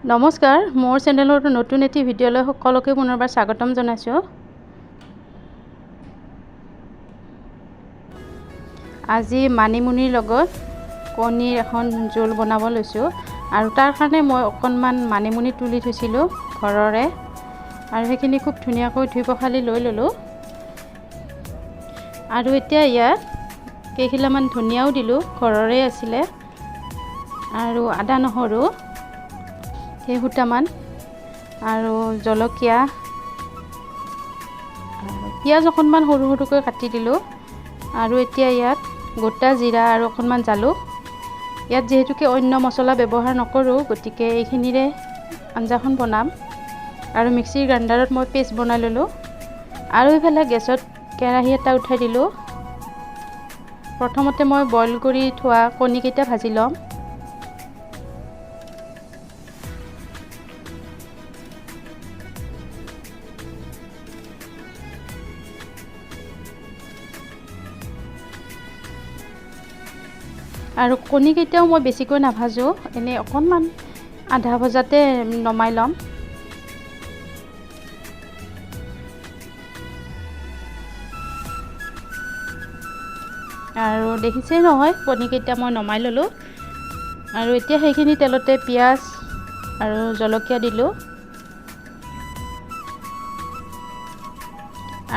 নমস্কাৰ, মোৰ চেনেলৰ নতুন এটি ভিডিঅ'লৈ সকলোকে পুনৰবাৰ স্বাগতম জনাইছোঁ। আজি মানিমুনিৰ লগত কণীৰ এখন জোল বনাব লৈছোঁ আৰু তাৰ কাৰণে মই অকণমান মানিমুনি তুলি থৈছিলোঁ ঘৰৰে আৰু সেইখিনি খুব ধুনীয়াকৈ ধুই পখালি লৈ ল'লোঁ। আৰু এতিয়া ইয়াত কেইখিলামান ধনিয়াও দিলোঁ, ঘৰৰে আছিলে, আৰু আদা নহৰু কেইফুটামান আৰু জলকীয়া আৰু পিঁয়াজ অকণমান সৰু সৰুকৈ কাটি দিলোঁ। আৰু এতিয়া ইয়াত গোটা জিৰা আৰু অকণমান জালুক, ইয়াত যিহেতুকে অন্য মছলা ব্যৱহাৰ নকৰোঁ গতিকে এইখিনিৰে আঞ্জাখন বনাম। আৰু মিক্সিৰ গ্ৰাইণ্ডাৰত মই পেষ্ট বনাই ল'লোঁ। আৰু ইফালে গেছত কেৰাহী এটা উঠাই দিলোঁ। প্ৰথমতে মই বইল কৰি থোৱা কণীকেইটা ভাজি ল'ম। আৰু কণীকেইটাও মই বেছিকৈ নাভাজোঁ, এনেই অকণমান আধা ভজাতে নমাই ল'ম। আৰু দেখিছেই নহয়, কণীকেইটা মই নমাই ল'লোঁ। আৰু এতিয়া সেইখিনি তেলতে পিঁয়াজ আৰু জলকীয়া দিলোঁ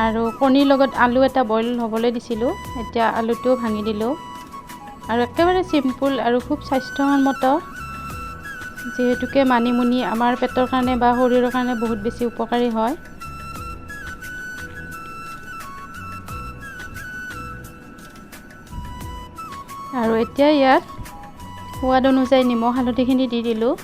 আৰু কণীৰ লগত আলু এটা বইল হ'বলৈ দিছিলোঁ। এতিয়া আলুটোও ভাঙি দিলোঁ আৰু একেবাৰে চিম্পুল আৰু খুব স্বাস্থ্যসন্মত, যিহেতুকে মানিমুনি আমাৰ পেটৰ কাৰণে বা শৰীৰৰ কাৰণে বহুত বেছি উপকাৰী হয়। আৰু এতিয়া ইয়াত সোৱাদ অনুযায়ী নিমখ হালধিখিনি দি দিলোঁ।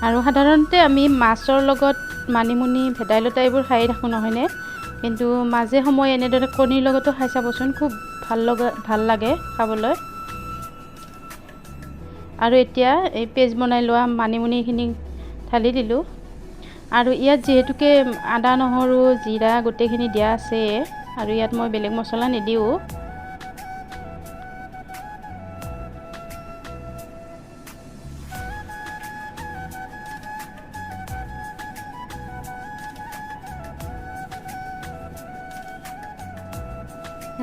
আৰু সাধাৰণতে আমি মাছৰ লগত মানিমুনি, ভেদাইলতা এইবোৰ খাই থাকোঁ নহয়নে? কিন্তু মাজে সময়ে এনেদৰে কণীৰ লগতো খাই চাবচোন, খুব ভাল লাগে খাবলৈ। আৰু এতিয়া এই পেষ্ট বনাই লোৱা মানিমুনিখিনি ঢালি দিলোঁ। আৰু ইয়াত যিহেতুকে আদা নহৰু জিৰা গোটেইখিনি দিয়া আছে আৰু ইয়াত মই বেলেগ মছলা নিদিওঁ।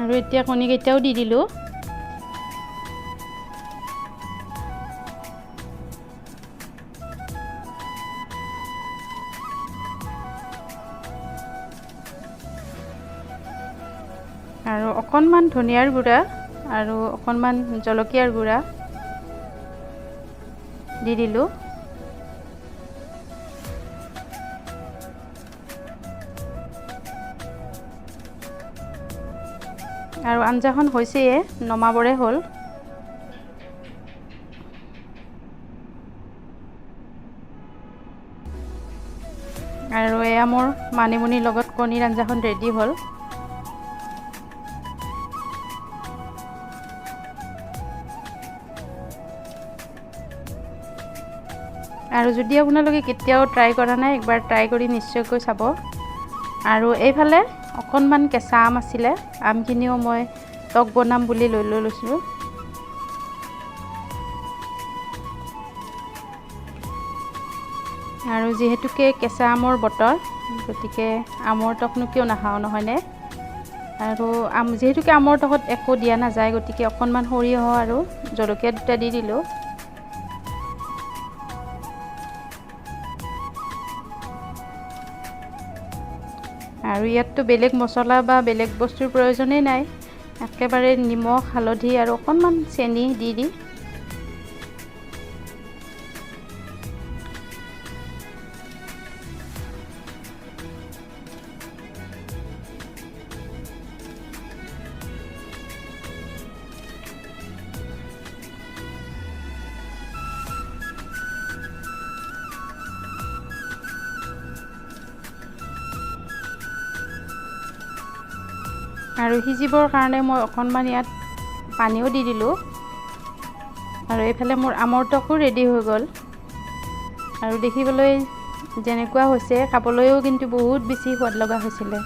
আৰু এতিয়া কণীকেইটাও দি দিলোঁ। আৰু অকণমান ধনিয়াৰ গুড়া আৰু অকণমান জলকীয়াৰ গুড়া দি দিলোঁ। আৰু আঞ্জাখন হৈছেয়ে, নমাবৰে হ'ল। আৰু এয়া মোৰ মানিমুনিৰ লগত কণীৰ আঞ্জাখন ৰেডি হ'ল। আৰু যদি আপোনালোকে কেতিয়াও ট্ৰাই কৰা নাই, একবাৰ ট্ৰাই কৰি নিশ্চয়কৈ চাব। আৰু এইফালে অকণমান কেঁচা আম আছিলে, আমখিনিও মই টক বনাম বুলি লৈ লৈছোঁ। আৰু যিহেতুকে কেঁচা আমৰ বতৰ, গতিকে আমৰ টকনো কিয় নাখাওঁ নহয়নে? আৰু যিহেতুকে আমৰ টকত একো দিয়া নাযায়, গতিকে অকণমান সৰিয়হ আৰু জলকীয়া দুটা দি দিলোঁ। আৰু ইয়াততো বেলেগ মছলা বা বেলেগ বস্তুৰ প্ৰয়োজনেই নাই, একেবাৰে নিমখ হালধি আৰু অকণমান চেনি দি আৰু সিজিবৰ কাৰণে মই অকণমান ইয়াত পানীও দি দিলোঁ। আৰু এইফালে মোৰ আমৰ টকো ৰেডি হৈ গ'ল। আৰু দেখিবলৈ যেনেকুৱা হৈছে, খাবলৈও কিন্তু বহুত বেছি সোৱাদ লগা হৈছিলে।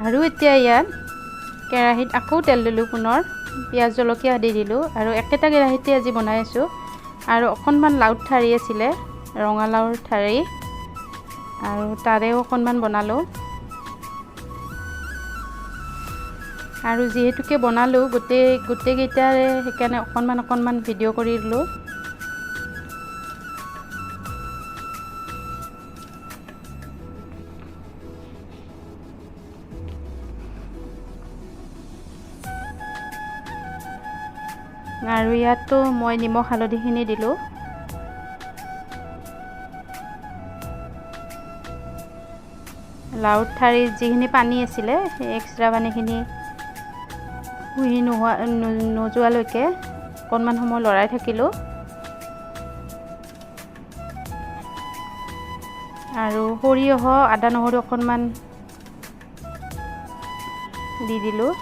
আৰু এতিয়া ইয়াত কেৰাহীত আকৌ তেল দিলোঁ, পুনৰ পিঁয়াজ জলকীয়া দি দিলোঁ আৰু একেটা কেৰাহীতে আজি বনাই আছোঁ। আৰু অকণমান লাওৰ ঠাৰি আছিলে, ৰঙালাওৰ ঠাৰি, আৰু তাৰেও অকণমান বনালোঁ। আৰু যিহেতুকে বনালোঁ গোটেইকেইটাৰে সেইকাৰণে অকণমান ভিডিঅ' কৰি দিলোঁ। আৰু ইয়াতো মই নিমখ হালধিখিনি দিলোঁ। লাওৰ ঠাৰিত যিখিনি পানী আছিলে সেই এক্সট্ৰা পানীখিনি শুহি নোযোৱালৈকে অকণমান সময় লৰাই থাকিলোঁ। আৰু সৰিয়হ, আদা নহৰু অকণমান দি দিলোঁ।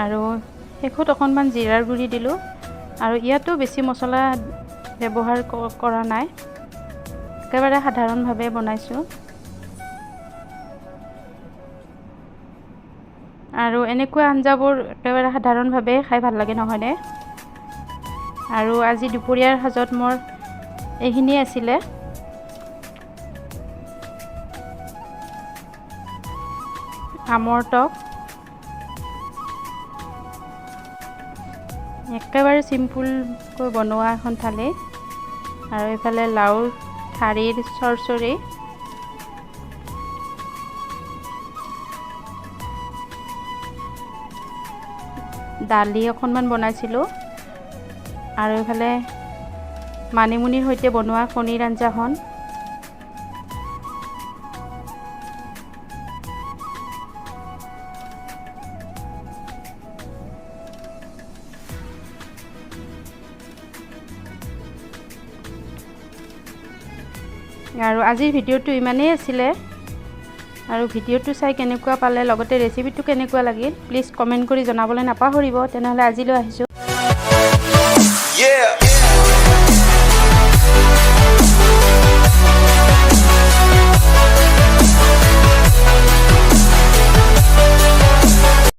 আৰু শেষত অকণমান জিৰাৰ গুড়ি দিলোঁ। আৰু ইয়াতো বেছি মছলা ব্যৱহাৰ কৰা নাই, একেবাৰে সাধাৰণভাৱে বনাইছোঁ। আৰু এনেকুৱা আঞ্জাবোৰ একেবাৰে সাধাৰণভাৱে খাই ভাল লাগে, নহয়নে? আৰু আজি দুপৰীয়াৰ সাজত মোৰ এইখিনিয়ে আছিলে। আমৰ টক, একেবাৰে চিম্পুলকৈ বনোৱা এখন থালি। আৰু এইফালে লাওৰ ঠাৰিৰ চৰচৰি, দালি অকণমান বনাইছিলোঁ, আৰু এইফালে মানিমুনিৰ সৈতে বনোৱা কণীৰ আঞ্জাখন। আৰু আজিৰ ভিডিঅ'টো ইমানেই আছিলে। আৰু ভিডিঅ'টো চাই কেনেকুৱা পালে, লগতে ৰেচিপিটো কেনেকুৱা লাগিল, প্লিজ কমেণ্ট কৰি জনাবলৈ নাপাহৰিব। তেনেহ'লে আজিলৈ আহিছোঁ।